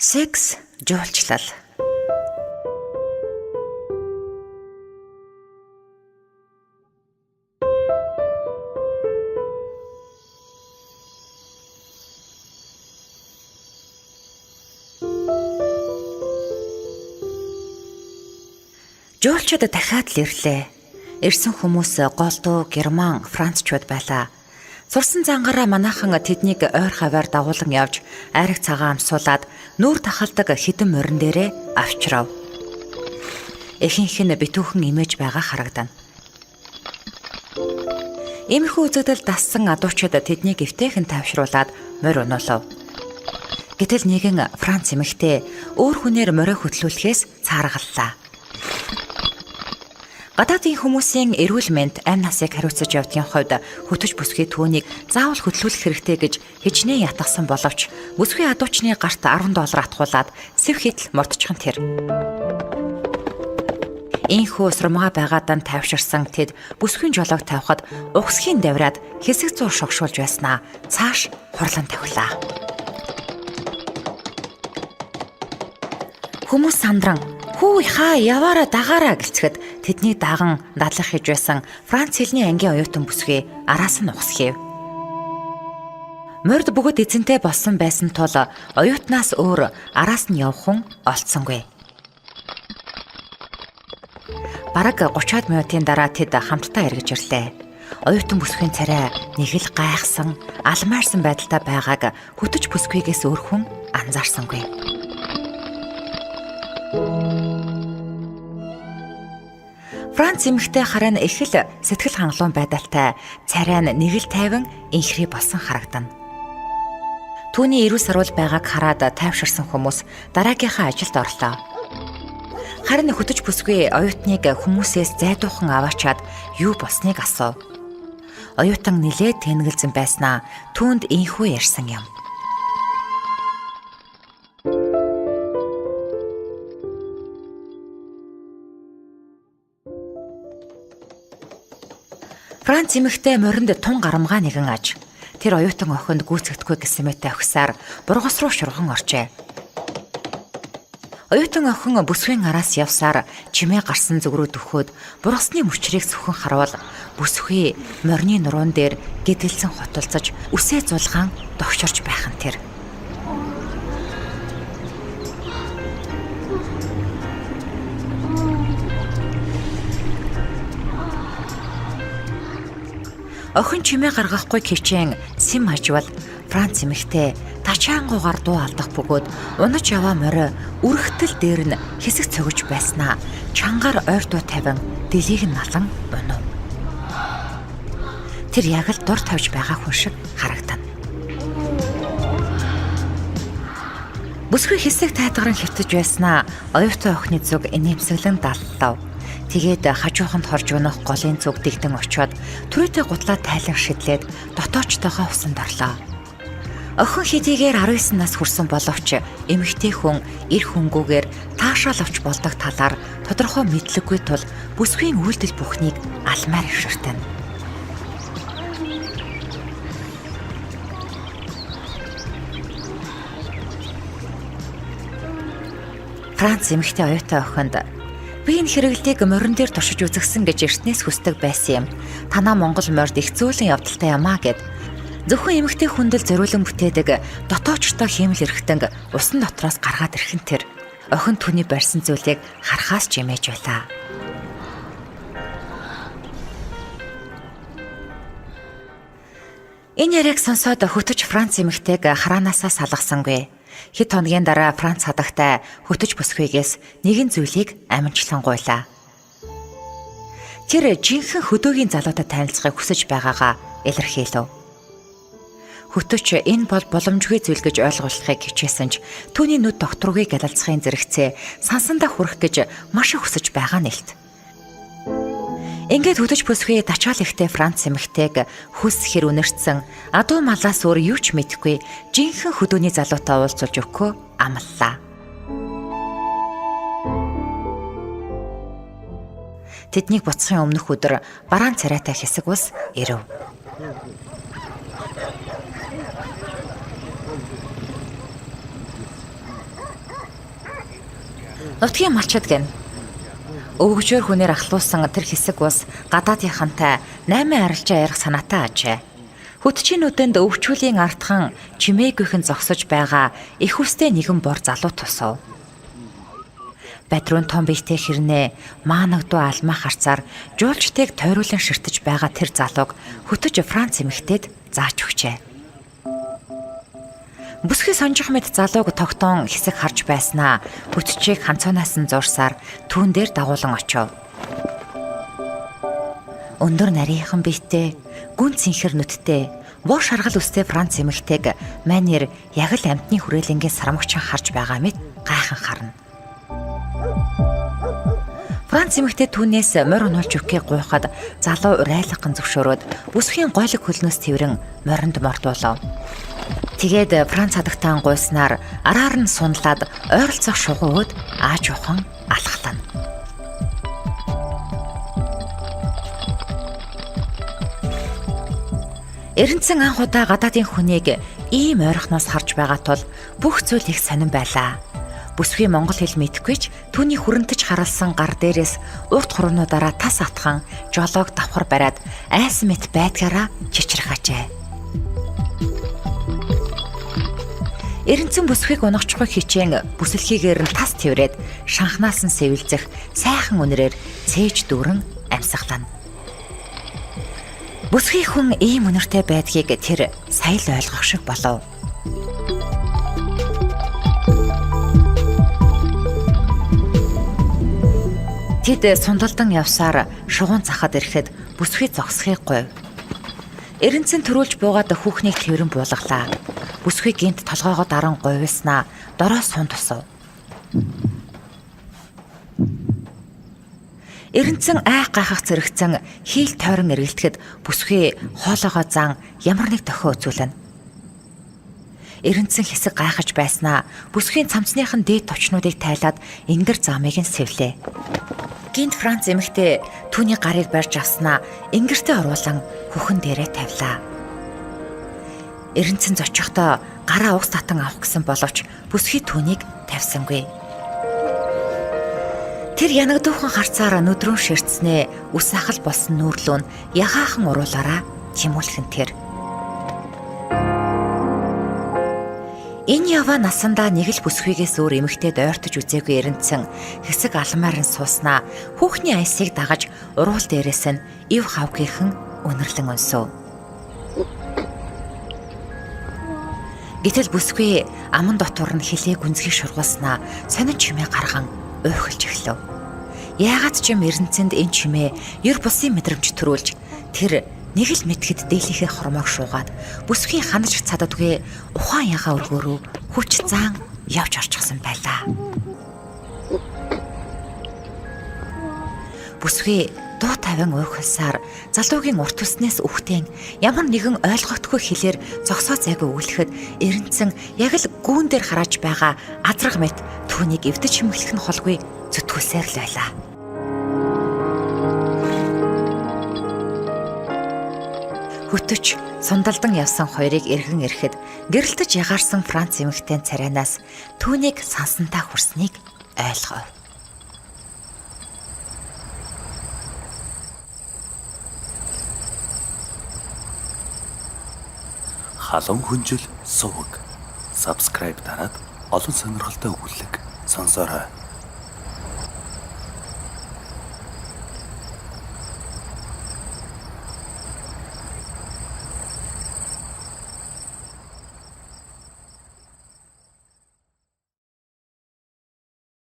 Секс жуулчлал. Жуулчууд дахиад л ирлээ. Ирсэн хүмүүс голдуу, герман, францчууд байлаа. Сурсан зангаараа манайхан тэднийг ойр хаваар дагуулan явж, айраг цагаан амсуулаад нүүр тахалдаг хідэн морин дээрээ авчрав. Эхийнх нь битүүхэн имэж байгаа харагдана. Иймэрхүү үзэгдэл дассан адуучид тэднийг эвтэйхэн тайвшруулад морь унуулав. Гэтэл нэгэн Франц эмэгтэй өөр хүнээр морио хөтлүүлэхээс цааргаллаа. Гадаадын хүмүүсийн эрүүл мэнд амь насыг хариуцаж явдгийн хувьд хөтөж бүсгүй түүнийг заавал хөтлүүлэх хэрэгтэй гэж хичнээн ятгсан боловч бүсгүй адуучны гарт $10 атгуулад сэв хитл мордчихон тэр. Ийхүү сурмага байгаадаа тайвширсан тэд бүсгүй жолоог тавихад угсхийн давраад хэсэг зур шогшуулж байснаа цааш хурлан тавилаа. Хүмүүс сандран "Хүү хаа яваараа дагаараа" гэлцэхэд тэдний даган дадлах хийж байсан Франц хэлний ангийн оюутан бүсгүй араас нь угсхийв. Морд бүгд эзэнтэй болсон байсан тул оюутнаас өөр араас нь явах хүн олдсонгүй. Бараг 30 минутын дараа тэд хамтдаа эргэж ирлээ. Оюутан бүсгийн царай нэг л гайхсан, алмаарсан байдалтай байгааг хөтөж бүсгүйгээс өөр хүн анзаарсангүй. Франц эмэгтэй харин их л сэтгэл хангалуун байдалтай, царай нь нэг л тайван инхри болсон харагдана. Түүний эрүү сарвал байгааг хараад тайвширсан хүмүүс дараагийнхаа ажилд орлоо. Харин хөтөж бүсгүй оюутныг хүмүүсээс зайдуухан аваачаад юу болсныг асуув. Оюутан нилээд тэнэгэлзэн байснаа түүнд ийхүү ярьсан юм. Франц эмэгтэй моринд тун гарамгаа нэгэн аж. Тэр оюутан охинд гүйцэгдэхгүй гэсэн мэт авхисаар бургас руу шурган орчээ. Оюутан охин бүсгийн араас явсаар чимээ гарсан зүг рүү дөхөөд бургасны мөчрийг зөвхөн харуул бүсгүй морины нуруун дээр гэдгэлсэн хотолцож үсээ зулгаан догшорч байх нь тэр. Охин чимээ гаргахгүй хичээн сэм хажвал Франц эмэгтэй тачаангуугаар дуу алдах бөгөөд унаж яваа морио үргэлтэл дээр нь хэсэг цогж байснаа чангаар ойр дуу тавин дэлийг нь налан унав. Тэр яг л дур тавьж байгаа хүн шиг харагдана. Бүсгүй хэсэг тайтгаран хөвтөж байснаа оюутан охины зүг инээмсэглэн даллав. Тэгээд хажууханд хорж унах голын зүг дэгдэн очиод түрээтэй гутлаа тайлан шидлээд дотоочтойгоо усанд орлоо. Охин хэдийгээр 19 нас хүрсэн боловч эмэгтэй хүн эр хөнгүүгээр таашаал авч болдог талаар тодорхой мэдлэггүй тул бүсгийн үйлдэл бүхнийг алмаар өвшөртөн. Франц эмэгтэй оюутан охинд "Би энэ хэрэглэдийг морин дээр туршиж үзэгсэн гэж эртнээс хүсдэг байсан юм. Танаа Монгол морд их зөөлөн явдалтай юмаа" гэд зөвхөн эмэгтэй хүндэл зориулан бүтээдэг дотоочтой хиймэл эрхтэнг усан дотроос гаргаад ирхэн тэр охин түүний барьсан зүйлийг харахаас ч эмээж байлаа. Энэ яриаг сонсоод хөтөж Франц эмэгтэйг хараанаасаа салгасангүй. Хэд хоногийн дараа Франц хадагтай хөтөж бүсгүйгээс нэгэн зүйлийг аминчлан гуйлаа. Тэр жинхэнэ хөдөөгийн залуутай танилцахыг хүсэж байгаагаа илэрхийлв. Хөтөч энэ бол боломжгүй зүйл гэж ойлгуулахыг хичээсэн ч түүний нүд докторгүй гялалцахын зэрэгцээ сансандаа хүрэх гэж маш их хүсэж байгаа нэлт. Ингээд хөтөж бүсгүй тачаал ихтэй Франц эмэгтэйг хүс хэр үнэртсэн адуу малаас өөр юу ч мэдэхгүй жинхэнэ хөдөөний залуутай уулзуулж өгөхөө амлалаа. Тэднийг буцахын өмнөх өдөр бараан царайтай хэсэг ус ирэв. Нутгийн малчид гэн. Өвгөжөр хүнээр ахлуулсан тэр хэсэг ус гадаадынхантай 8 арилжаа ярих санаатай ажээ. Хөтчийн нүдэнд өвчүүлийн артхан чимээгүйхэн зогсож байгаа их үстэй нэгэн бор залуу тусав. Бадрун том биетэй хэрнээ маанагдуу алмаа харцаар жуулчдыг тойруулан ширтэж байгаа тэр залууг хөтөж Франц эмэгтэйд зааж өгчээ. Бүсгүй сонжих мэт залууг тогтоон хэсэг харж байснаа хөтчийг ханцуунаас нь зурсаар түүн дээр дагуулan очив. Өндөр нарийнхан биетэй, гүн цэнхэр нүдтэй, боо шаргал үстэй Франц эмэгтэйг манер яг л амьтны хүрээлэнгийн сарамгчин харж байгаа мэт гайхан харна. Франц эмэгтэй түүнээс морь унуулж өгөхийг гуйхад залуу урайлган зөвшөөрөөд бүсгийн гойлог хөлнөөс тэрэн моринд мордуулав. Тэгээд Франц хадагтаан гуйснаар араар нь сунлаад ойролцоох шугууд ааж ухан алхлана. Эренцэн анх удаа гадаадын хүнийг ийм ойрхоноос харж байгаа тул бүх зүйл их сонирн байлаа. Бүсгүй монгол хэл мэдэхгүй ч түүний хүрэнтэж харалсан гар дээрээс урт хуруунуудаараа тас атхан жолоог давхар бариад айсан мэт байдгаараа чичрэх ажээ. Эренцэн бүсгийг унагчгүй хичээн бүсэлхийгээр нь тас тврээд шанхнаас нь сэвэлзэх сайхан үнэрээр цээж дүүрэн амьсгалана. Бүсгийн хүн ийм үнэртэй байдгийг тэр сая л ойлгох шиг болов. Тэд сундалдан явсаар шугуун цахад ирэхэд бүсгүй зогсхийг гуйв. Эренцэн төрүүлж буугаад хүүхнийг тэрэн буулгалаа. Бүсгүй гинт толгоогоо даран говьснаа дороо сун тусав. Эренцэн айх гайхах зэрэгцэн хийл тойрон эргэлдэхэд бүсгүй хоолоогоо зан ямар нэг дохио үзүүлнэ. Эренцэн хэсэг гайхаж байснаа бүсгийн цамцныхан дээд товчнуудыг тайлаад энгэр замыг нь сэвлээ. Гинт Франц эмэгтэй түүний гарыг барьж авснаа энгэртээ оруулан хөхөн дээрээ тавилаа. Эренцэн зочихдоо гараа угс татан авах гэсэн боловч бүсгүй түүнийг тавьсангүй. Тэр янагдуухан харцаараа нүдрүүн ширтснээ үс ахал болсон нүүрлүү нь яхаахан уруулаараа чимүүлхэн тэр. Энэ яваа насандаа нэг л бүсгүйгээс өөр эмэгтэйд ойртож үзээгүй Эренцэн хэсэг алмаар нь сууснаа хүүхний айсыг дагаж уруул дээрээс нь ив хавгийнхан өнөрлөн өнсөв. Гэтэл бүсгүй аман дотор нь хилээ гүнзгий шургуулснаа сонин чимээ гарган уйхалж эхлэв. Яагаад ч юм Эренцэнд энэ чимээ ер бусын мэдрэмж төрүүлж тэр нэг л мэдгэд дээлийнхээ хормоог шуугаад бүсгийн ханаж цададгүй ухаан ягаа өргөөрөө хүч заан явж орчихсон байлаа. Бүсгүй дуу тавин уйхалсаар залуугийн урт үснээс үхтэн ямар нэгэн ойлгохдгүй хэлээр зогсоо зайг өгүүлэхэд Эренцэн яг л гүүн дээр харааж байгаа азраг мэт түүнийг эвдэж хэмгэлэх нь холгүй зүтгүүлсээр л байлаа. Хөтөч сундалдан явсан хоёрыг эргэн ирэхэд гэрэлтэж ягаарсан Франц эмэгтэй царайнаас түүнийг сансантаа хүрснийг ойлгов. Халуун хүнжил сувг. Subscribe дараад олон сонирхолтой өгүүлэг сонсоорой.